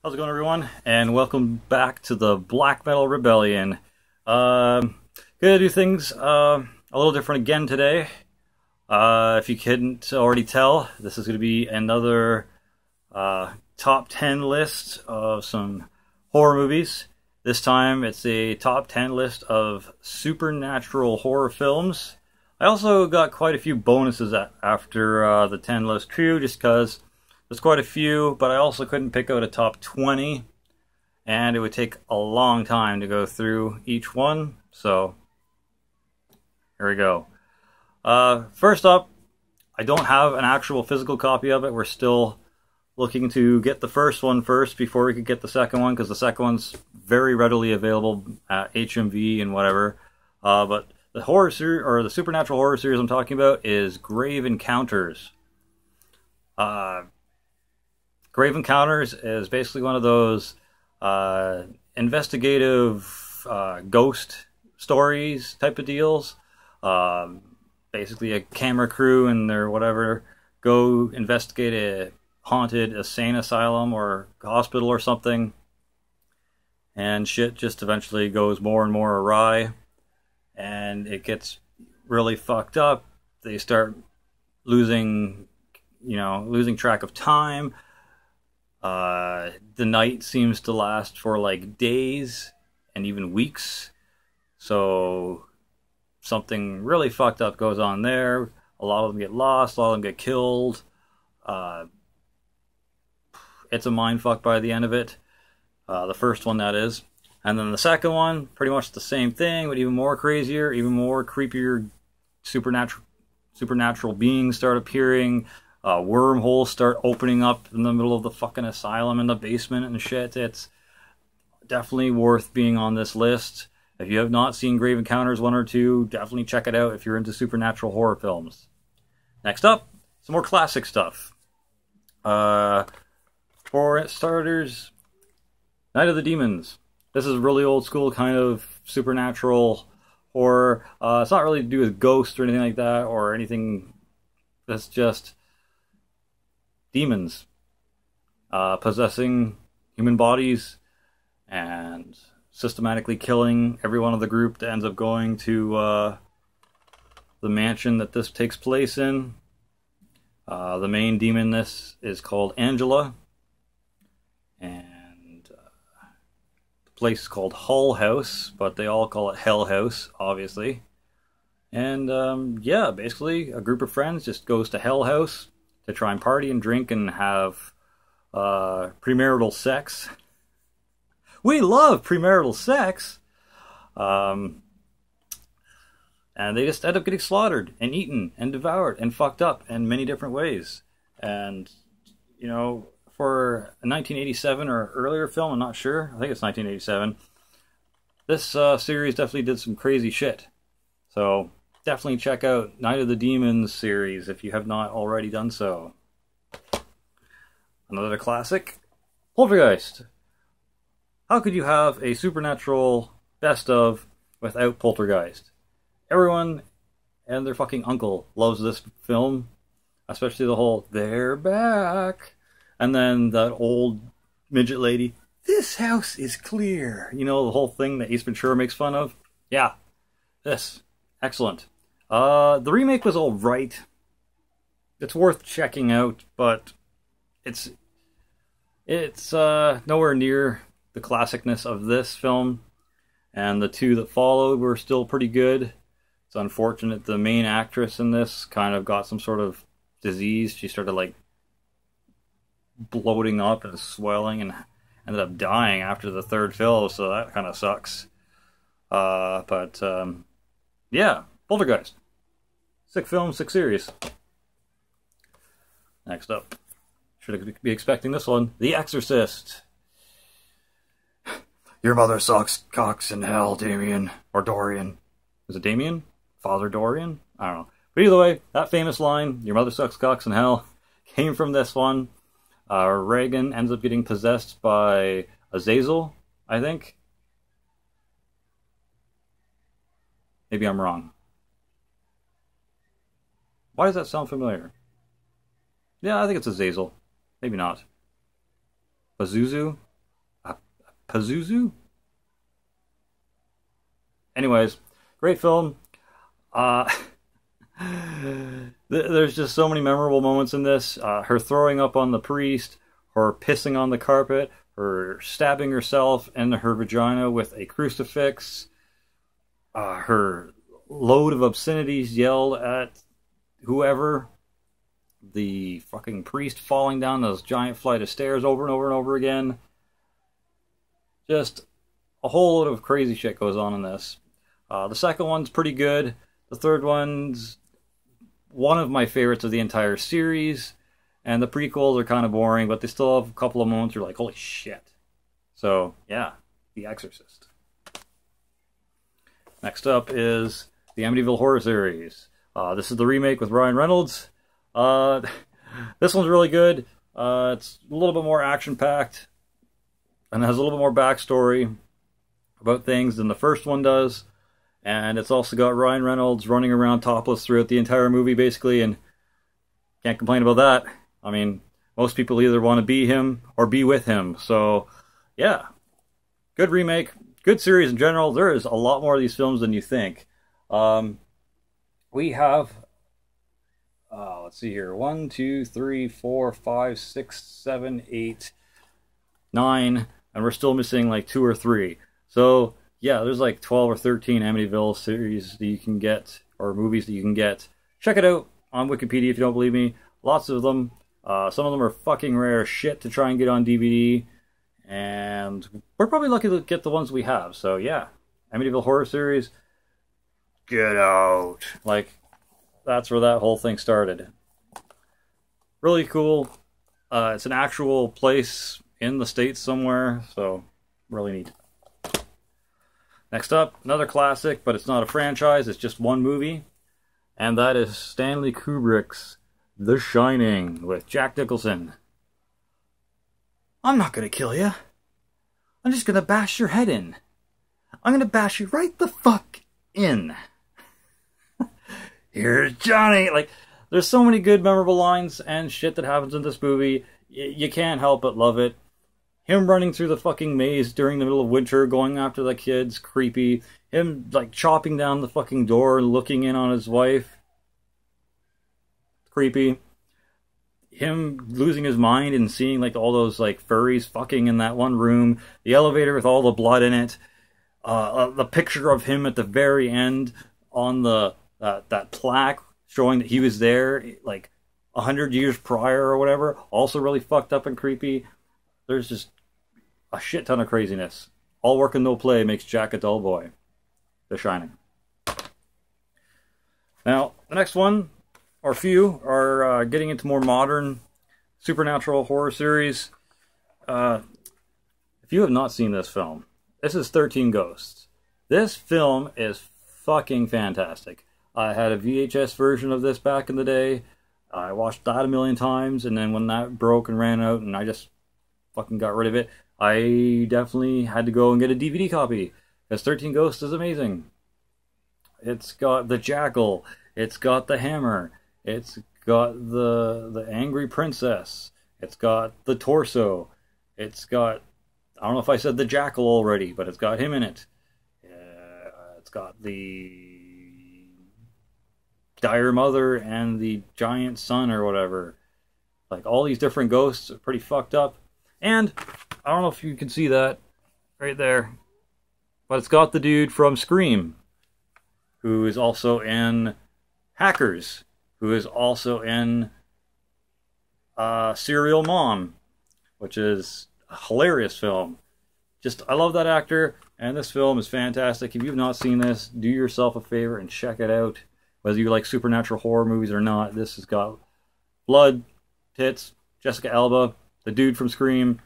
How's it going, everyone? And welcome back to the Black Metal Rebellion. Gonna do things a little different again today. If you couldn't already tell, this is going to be another top 10 list of some horror movies. This time it's a top 10 list of supernatural horror films. I also got quite a few bonuses after the 10 list too, just because there's quite a few, but I also couldn't pick out a top 20, and it would take a long time to go through each one, so here we go. First up, I don't have an actual physical copy of it. We're still looking to get the first one first before we could get the second one, because the second one's very readily available at HMV and whatever. But the horror series, or the supernatural horror series I'm talking about, is Grave Encounters. Grave Encounters is basically one of those investigative ghost stories type of deals. Basically a camera crew and their whatever go investigate a haunted insane asylum or hospital or something, and shit just eventually goes more and more awry, and it gets really fucked up. They start losing track of time. The night seems to last for like days and even weeks, so something really fucked up goes on there. A lot of them get lost, a lot of them get killed. It's a mindfuck by the end of it. The first one, that is. And then the second one, pretty much the same thing, but even more crazier, even more creepier. Supernatural beings start appearing. Wormholes start opening up in the middle of the fucking asylum in the basement and shit. It's definitely worth being on this list. If you have not seen Grave Encounters 1 or 2, definitely check it out if you're into supernatural horror films. Next up, some more classic stuff. For starters, Night of the Demons. This is really old school kind of supernatural horror. It's not really to do with ghosts or anything like that, or anything. That's just demons possessing human bodies and systematically killing everyone of the group that ends up going to the mansion that this takes place in. The main demon in this is called Angela, and the place is called Hull House, but they all call it Hell House, obviously. And yeah, basically a group of friends just goes to Hell House to try and party and drink and have premarital sex. We love premarital sex! And they just end up getting slaughtered and eaten and devoured and fucked up in many different ways. And, you know, for a 1987 or earlier film, I'm not sure, I think it's 1987, this series definitely did some crazy shit. So definitely check out Night of the Demons series if you have not already done so. Another classic, Poltergeist. How could you have a supernatural best of without Poltergeist? Everyone and their fucking uncle loves this film, especially the whole "they're back," and then that old midget lady, "this house is clear." You know, the whole thing that Ace Ventura makes fun of. Yeah, this excellent. The remake was all right. It's worth checking out, but it's nowhere near the classicness of this film. And the two that followed were still pretty good. It's unfortunate the main actress in this kind of got some sort of disease. She started like bloating up and swelling and ended up dying after the third film, so that kind of sucks. But yeah, Poltergeist. Sick film, sick series. Next up. Should be expecting this one. The Exorcist. Your mother sucks cocks in hell, Damien. Or Dorian. Is it Damien? Father Dorian? I don't know. But either way, that famous line, "your mother sucks cocks in hell," came from this one. Reagan ends up getting possessed by Azazel, I think. Maybe I'm wrong. Why does that sound familiar? Yeah, I think it's Azazel. Maybe not. Pazuzu? Pazuzu? Anyways, great film. There's just so many memorable moments in this. Her throwing up on the priest, her pissing on the carpet, her stabbing herself in her vagina with a crucifix, her load of obscenities yelled at whoever, the fucking priest falling down those giant flight of stairs over and over and over again. Just a whole lot of crazy shit goes on in this. The second one's pretty good. The third one's one of my favorites of the entire series. And the prequels are kind of boring, but they still have a couple of moments where you're like, holy shit. So, yeah, The Exorcist. Next up is the Amityville horror series. This is the remake with Ryan Reynolds. This one's really good. It's a little bit more action-packed and has a little bit more backstory about things than the first one does. And it's also got Ryan Reynolds running around topless throughout the entire movie, basically, and can't complain about that. I mean, most people either want to be him or be with him. So, yeah. Good remake. Good series in general. There is a lot more of these films than you think. We have, let's see here, 1, 2, 3, 4, 5, 6, 7, 8, 9, and we're still missing like 2 or 3. So, yeah, there's like 12 or 13 Amityville series that you can get, or movies that you can get. Check it out on Wikipedia if you don't believe me. Lots of them. Some of them are fucking rare shit to try and get on DVD. And we're probably lucky to get the ones we have. So, yeah. Amityville horror series. Get out. Like, that's where that whole thing started. Really cool. It's an actual place in the States somewhere. So, really neat. Next up, another classic, but it's not a franchise. It's just one movie. And that is Stanley Kubrick's The Shining with Jack Nicholson. I'm not gonna kill you. I'm just gonna bash your head in. I'm gonna bash you right the fuck in. Here's Johnny. Like, there's so many good, memorable lines and shit that happens in this movie. You can't help but love it. Him running through the fucking maze during the middle of winter, going after the kids, creepy. Him, like, chopping down the fucking door and looking in on his wife. Creepy. Him losing his mind and seeing, like, all those, like, furries fucking in that one room. The elevator with all the blood in it. The picture of him at the very end on the that plaque showing that he was there, like, 100 years prior or whatever. Also really fucked up and creepy. There's just a shit ton of craziness. All work and no play makes Jack a dull boy. The Shining. Now, the next one, or few, are getting into more modern supernatural horror series. If you have not seen this film, this is 13 Ghosts. This film is fucking fantastic. I had a VHS version of this back in the day. I watched that a million times, and then when that broke and ran out, and I just fucking got rid of it, I definitely had to go and get a DVD copy, because 13 Ghosts is amazing. It's got the jackal, it's got the hammer, it's got the angry princess, it's got the torso, it's got, I don't know if I said the jackal already, but it's got him in it. It's got the dire mother and the giant son or whatever. Like, all these different ghosts are pretty fucked up. And I don't know if you can see that right there, but it's got the dude from Scream, who is also in Hackers, who is also in Serial Mom, which is a hilarious film. Just, I love that actor, and this film is fantastic. If you've not seen this, do yourself a favor and check it out. Whether you like supernatural horror movies or not, this has got blood, tits, Jessica Alba, the dude from Scream,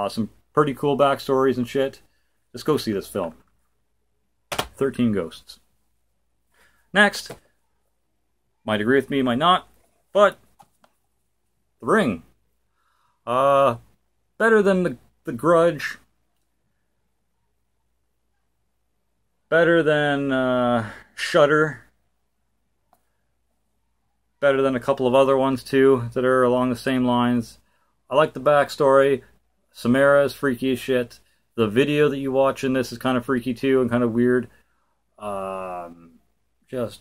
some pretty cool backstories and shit. Just go see this film. 13 Ghosts. Next, might agree with me, might not, but The Ring. Better than the Grudge. Better than Shudder. Better than a couple of other ones too that are along the same lines. I like the backstory. Samara is freaky as shit. The video that you watch in this is kind of freaky too and kind of weird. Just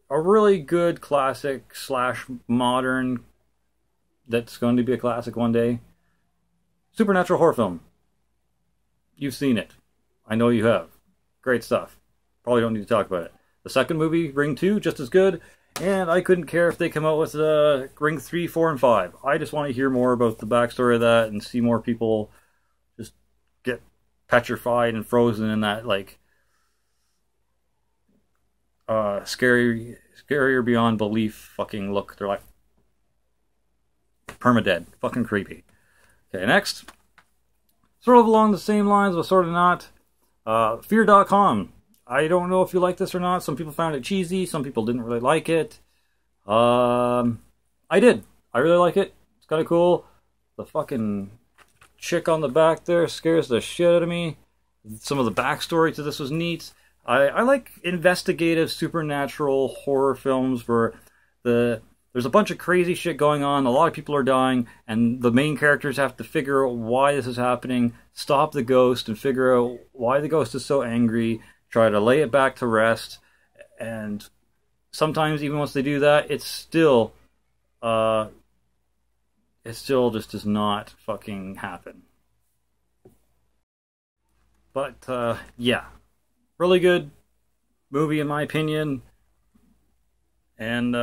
a really good classic slash modern that's going to be a classic one day. Supernatural horror film. You've seen it. I know you have. Great stuff. Probably don't need to talk about it. The second movie, Ring 2, just as good. And I couldn't care if they come out with Ring 3, 4, and 5. I just want to hear more about the backstory of that and see more people just get petrified and frozen in that, like, scarier beyond belief fucking look. They're like permadead. Fucking creepy. Okay, next. Sort of along the same lines, but sort of not. Fear.com. I don't know if you like this or not. Some people found it cheesy. Some people didn't really like it. I did. I really like it. It's kind of cool. The fucking chick on the back there scares the shit out of me. Some of the backstory to this was neat. I like investigative supernatural horror films where there's a bunch of crazy shit going on, a lot of people are dying, and the main characters have to figure out why this is happening, stop the ghost, and figure out why the ghost is so angry, try to lay it back to rest, and sometimes even once they do that, it still just does not fucking happen. But, yeah. Really good movie in my opinion. And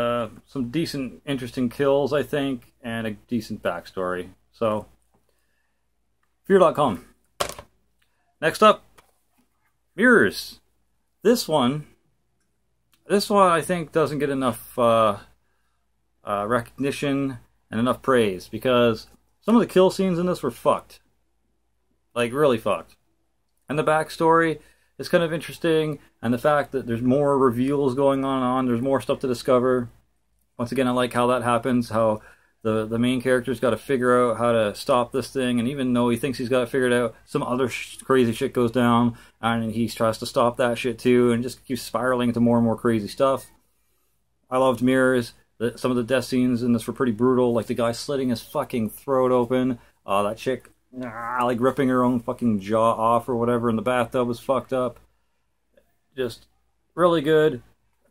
some decent, interesting kills, I think, and a decent backstory. So, Fear.com. Next up, Mirrors. This one I think doesn't get enough recognition and enough praise because some of the kill scenes in this were fucked. Like, really fucked. And the backstory is kind of interesting, and the fact that there's more reveals going on, there's more stuff to discover. Once again, I like how that happens, how the main character's got to figure out how to stop this thing, and even though he thinks he's got it figured out, some other crazy shit goes down, and he tries to stop that shit too, and just keeps spiraling into more and more crazy stuff. I loved Mirrors. Some of the death scenes in this were pretty brutal, like the guy slitting his fucking throat open, that chick like ripping her own fucking jaw off or whatever in the bathtub was fucked up. Just really good.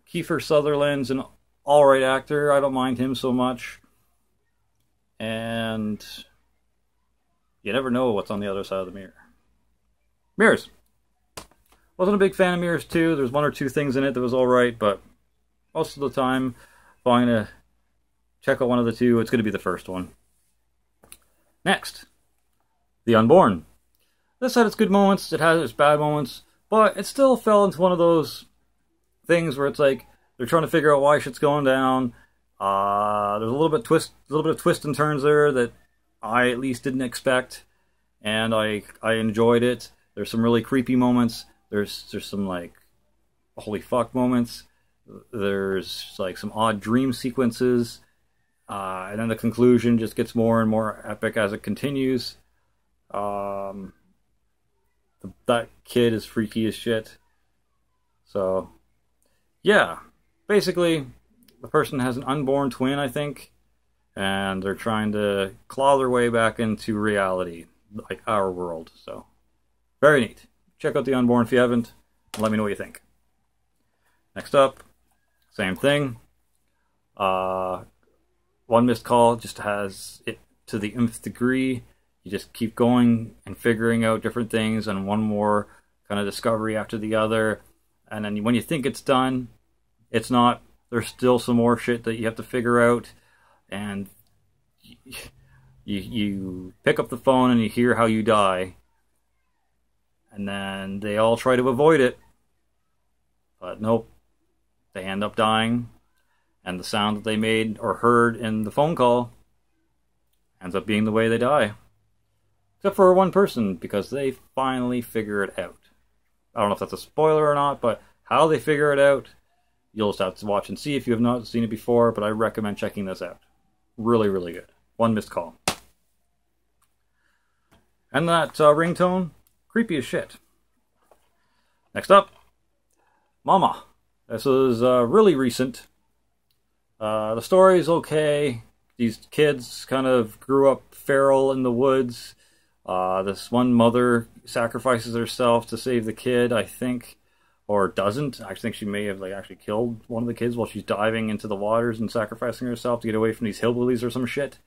Kiefer Sutherland's an alright actor. I don't mind him so much. And you never know what's on the other side of the mirror. Mirrors. Wasn't a big fan of Mirrors 2. There's one or two things in it that was alright, but most of the time, if I'm going to check out one of the two, it's going to be the first one. Next. The Unborn. This had its good moments, it had its bad moments, but it still fell into one of those things where it's like they're trying to figure out why shit's going down. There's a little bit of twist and turns there that I at least didn't expect, and I enjoyed it. There's some really creepy moments. There's some like holy fuck moments. There's like some odd dream sequences, and then the conclusion just gets more and more epic as it continues. That kid is freaky as shit. So, yeah. Basically, the person has an unborn twin, I think, and they're trying to claw their way back into reality, like our world. So, very neat. Check out The Unborn if you haven't, and let me know what you think. Next up, same thing. One Missed Call just has it to the nth degree. You just keep going and figuring out different things, and one more kind of discovery after the other. And then when you think it's done, it's not. There's still some more shit that you have to figure out. And you pick up the phone and you hear how you die. And then they all try to avoid it. But nope. They end up dying. And the sound that they made or heard in the phone call ends up being the way they die. Except for one person, because they finally figure it out. I don't know if that's a spoiler or not, but how they figure it out, you'll just have to watch and see if you have not seen it before, but I recommend checking this out. Really, really good. One Missed Call. And that ringtone, creepy as shit. Next up, Mama. This is really recent. The story is okay. These kids kind of grew up feral in the woods. This one mother sacrifices herself to save the kid, I think, or doesn't. I think she may have like actually killed one of the kids while she's diving into the waters and sacrificing herself to get away from these hillbillies or some shit.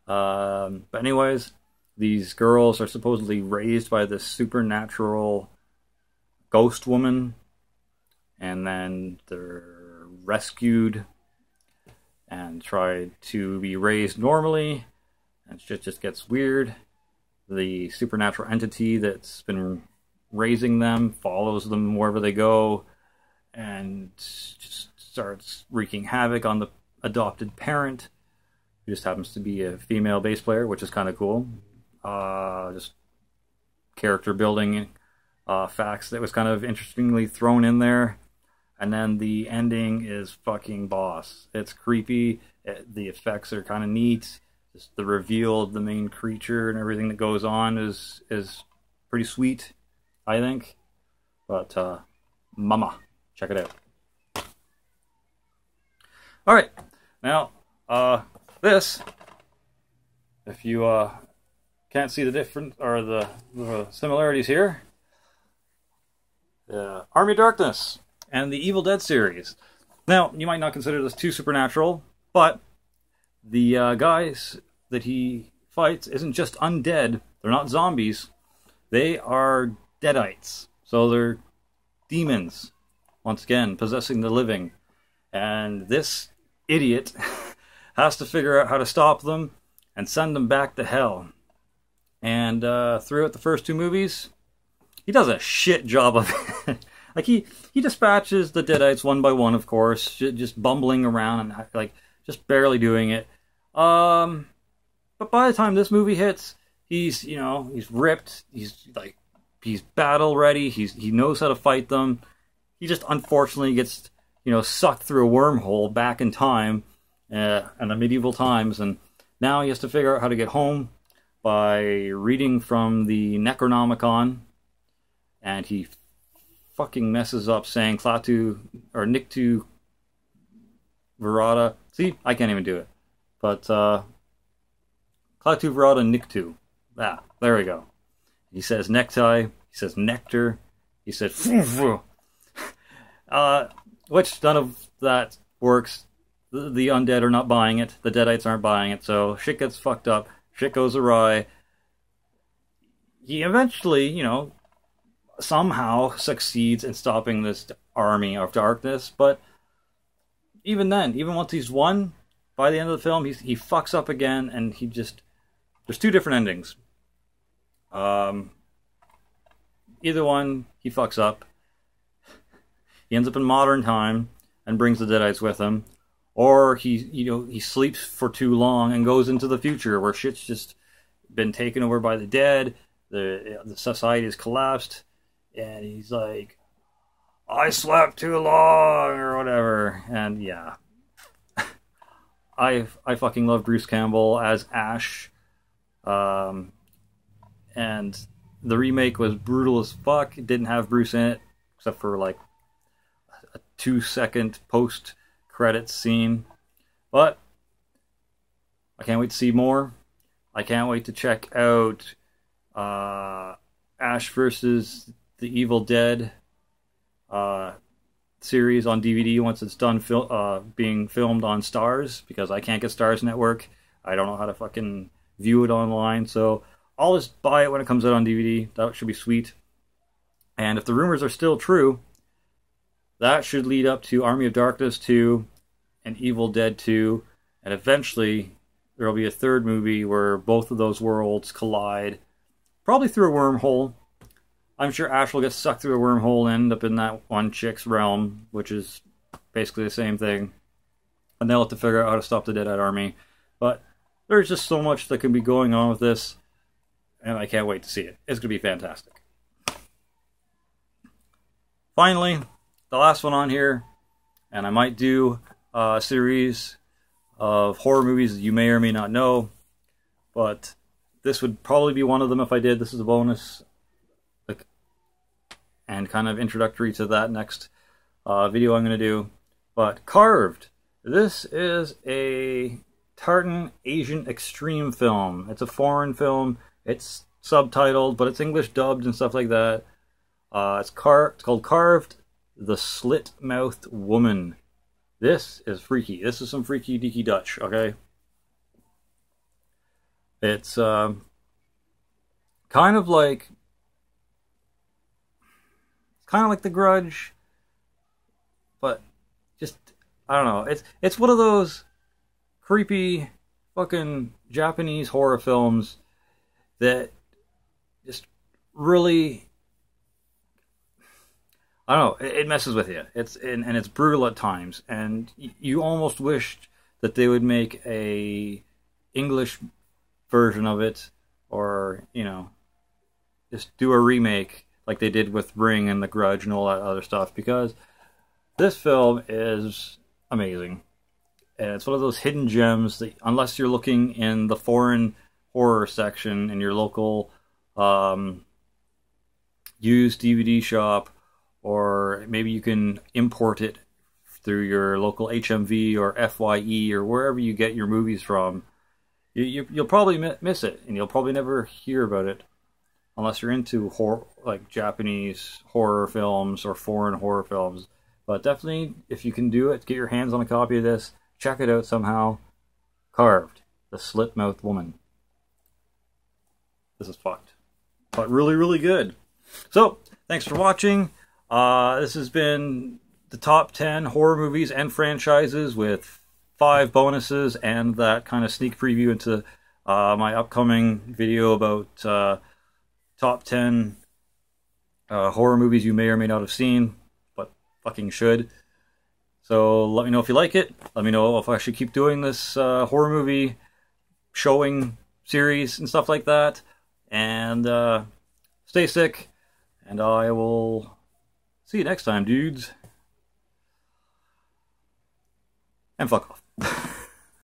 But anyways, these girls are supposedly raised by this supernatural ghost woman, and then they're rescued and try to be raised normally, and shit just gets weird. The supernatural entity that's been raising them follows them wherever they go and just starts wreaking havoc on the adopted parent, who just happens to be a female bass player, which is kind of cool. Just character building facts that was kind of interestingly thrown in there. And then the ending is fucking boss. It's creepy. The effects are kind of neat. Just the reveal of the main creature and everything that goes on is pretty sweet, I think. But mama, check it out. All right, now this, if you can't see the difference or the similarities here, Army of Darkness and the Evil Dead series. Now, you might not consider this too supernatural, but the guys that he fights isn't just undead. They're not zombies. They are deadites. So they're demons, once again, possessing the living. And this idiot has to figure out how to stop them and send them back to hell. And throughout the first two movies, he does a shit job of it. Like, he dispatches the deadites one by one, of course, just bumbling around and, like, just barely doing it. But by the time this movie hits, he's ripped, he's battle ready, he knows how to fight them. He just unfortunately gets, sucked through a wormhole back in time, in the medieval times, and now he has to figure out how to get home by reading from the Necronomicon, and he fucking messes up saying Klaatu or Nictu Verada. See, I can't even do it. But Klaatu Verada Nictu. Ah, there we go. He says necktie. He says nectar. He said which none of that works. The undead are not buying it. The deadites aren't buying it. So shit gets fucked up. Shit goes awry. He eventually, somehow succeeds in stopping this army of darkness, but even then, even once he's won, by the end of the film, he fucks up again, and there's two different endings. Either one, he fucks up. He ends up in modern time and brings the deadites with him, or he sleeps for too long and goes into the future where shit's just been taken over by the dead, the society has collapsed, and he's like, I slept too long, or whatever. And yeah. I fucking love Bruce Campbell as Ash. And the remake was brutal as fuck. It didn't have Bruce in it, except for like a 2-second post-credits scene. But I can't wait to see more. I can't wait to check out Ash versus the Evil Dead series on DVD once it's done being filmed on Starz, because I can't get Starz Network. I don't know how to fucking view it online, so I'll just buy it when it comes out on DVD. That should be sweet. And if the rumors are still true, that should lead up to Army of Darkness 2 and Evil Dead 2, and eventually there will be a third movie where both of those worlds collide, probably through a wormhole. I'm sure Ash will get sucked through a wormhole and end up in that one chick's realm, which is basically the same thing. And they'll have to figure out how to stop the Deadite Army. But there's just so much that can be going on with this, and I can't wait to see it. It's going to be fantastic. Finally, the last one on here, and I might do a series of horror movies that you may or may not know, but this would probably be one of them if I did. This is a bonus and kind of introductory to that next video I'm going to do. But Carved. This is a tartan Asian extreme film. It's a foreign film. It's subtitled, but it's English dubbed and stuff like that. It's called Carved, the Slit-Mouthed Woman. This is freaky. This is some freaky deaky Dutch, okay? It's kind of like The Grudge, but just, I don't know. It's one of those creepy fucking Japanese horror films that just really, I don't know, it messes with you. And it's brutal at times, and you almost wished that they would make a English version of it, or, you know, just do a remake like they did with Ring and The Grudge and all that other stuff, because this film is amazing. And it's one of those hidden gems that, unless you're looking in the foreign horror section in your local used DVD shop, or maybe you can import it through your local HMV or FYE or wherever you get your movies from, you'll probably miss it, and you'll probably never hear about it unless you're into like Japanese horror films or foreign horror films. But definitely, if you can do it, get your hands on a copy of this. Check it out somehow. Carved, the Slit-Mouthed Woman. This is fucked, but really, really good. So, thanks for watching. This has been the top 10 horror movies and franchises with 5 bonuses and that kind of sneak preview into my upcoming video about top 10 horror movies you may or may not have seen, but fucking should. So let me know if you like it. Let me know if I should keep doing this horror movie showing series and stuff like that. And stay sick, and I will see you next time, dudes. And fuck off.